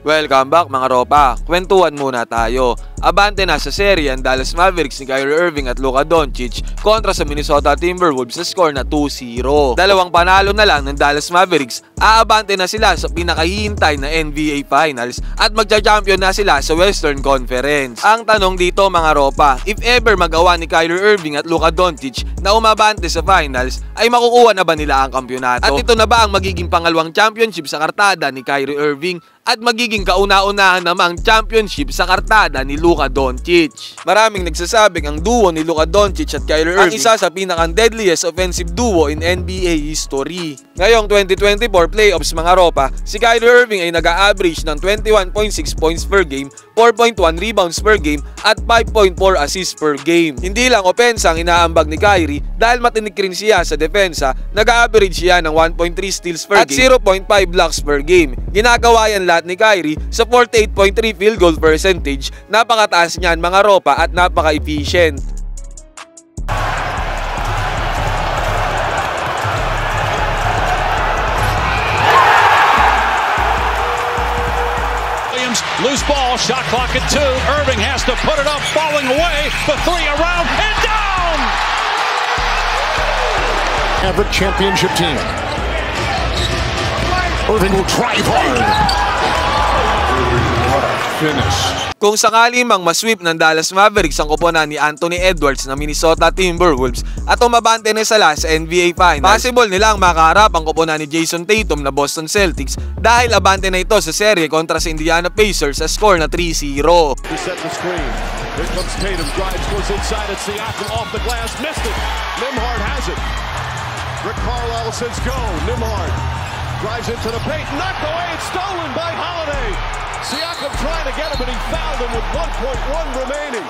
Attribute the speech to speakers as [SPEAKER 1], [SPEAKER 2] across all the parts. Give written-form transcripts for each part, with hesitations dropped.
[SPEAKER 1] Welcome back mga ropa, kwentuhan muna tayo. Abante na sa serye ang Dallas Mavericks ni Kyrie Irving at Luka Doncic kontra sa Minnesota Timberwolves sa score na 2-0. Dalawang panalo na lang ng Dallas Mavericks, aabante na sila sa pinakahihintay na NBA Finals at magja-champion na sila sa Western Conference. Ang tanong dito mga ropa, if ever magawa ni Kyrie Irving at Luka Doncic na umabante sa Finals, ay makukuha na ba nila ang kampyonato? At ito na ba ang magiging pangalawang championship sa kartada ni Kyrie Irving at magiging kauna-unahan namang championship sa kartada ni Luka Doncic? Maraming nagsasabing ang duo ni Luka Doncic at Kyrie Irving ang isa sa pinaka-deadliest offensive duo in NBA history. Ngayong 2024 playoffs mga ropa, si Kyrie Irving ay nag-a-average ng 21.6 points per game, 4.1 rebounds per game at 5.4 assists per game. Hindi lang opensa ang inaambag ni Kyrie dahil matinik rin siya sa depensa, nag-a-average siya ng 1.3 steals per game at 0.5 blocks per game. Ginagawa yan lahat ni Kyrie sa 48.3 field goal percentage. Napakataas niyan mga ropa at napaka-efficient.
[SPEAKER 2] Loose ball, shot clock at 2. Irving has to put it up, falling away. The three around and down.
[SPEAKER 3] Everett championship team. Irving will drive hard. Finish.
[SPEAKER 1] Kung sakali mang masweep ng Dallas Mavericks ang koponan ni Anthony Edwards ng Minnesota Timberwolves at umabante na sila sa NBA Finals, possible nilang makaharap ang koponan ni Jason Tatum na Boston Celtics dahil abante na ito sa serye kontra sa Indiana Pacers sa score na 3-0.
[SPEAKER 4] Set the screen. Here comes Tatum, drives, goes inside at Siakam off the glass, missed it. Nembhard has it. Rick Carlisle says go. Nembhard drives into the paint, knocked away, it's stolen by Holiday. Siakam trying to get him, but he fouled him with 1.1 remaining.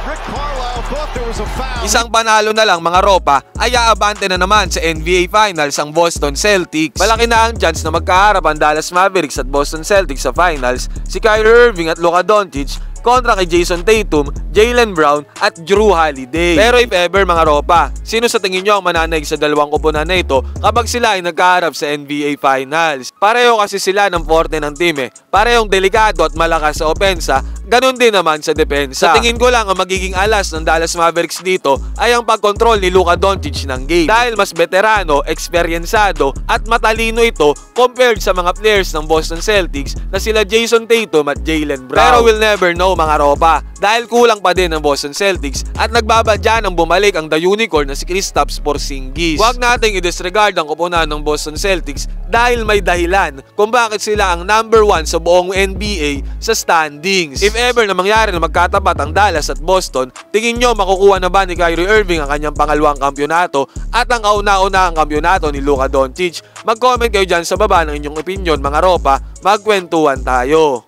[SPEAKER 4] Rick Carlisle thought there was a foul.
[SPEAKER 1] Isang panalo na lang mga ropa ay aabante na naman sa NBA Finals ang Boston Celtics. Malaki na ang chance na magkaharap ang Dallas Mavericks at Boston Celtics sa Finals, si Kyrie Irving at Luka Doncic kontra kay Jason Tatum, Jaylen Brown at Jrue Holiday. Pero if ever mga ropa, sino sa tingin nyo ang mananaig sa dalawang koponan na ito kapag sila ay nagkaharap sa NBA Finals? Pareho kasi sila ng forte ng team Parehong delikado at malakas sa opensa, ganun din naman sa depensa. Sa tingin ko lang ang magiging alas ng Dallas Mavericks dito ay ang pagkontrol ni Luka Doncic ng game. Dahil mas veterano, eksperyensado at matalino ito compared sa mga players ng Boston Celtics na sila Jason Tatum at Jaylen Brown. Pero we'll never know mga ropa dahil kulang pa din ang Boston Celtics at nagbabadya ng bumalik ang The Unicorn na si Kristaps Porzingis. Huwag nating i-disregard ang koponan ng Boston Celtics dahil may dahilan kung bakit sila ang number 1 sa buong NBA sa standings. If ever na mangyari na magkatapat ang Dallas at Boston, tingin nyo makukuha na ba ni Kyrie Irving ang kanyang pangalawang kampyonato at ang kauna-unahang kampyonato ni Luka Doncic? Mag-comment kayo dyan sa baba ng inyong opinion mga ropa, magkwentuhan tayo.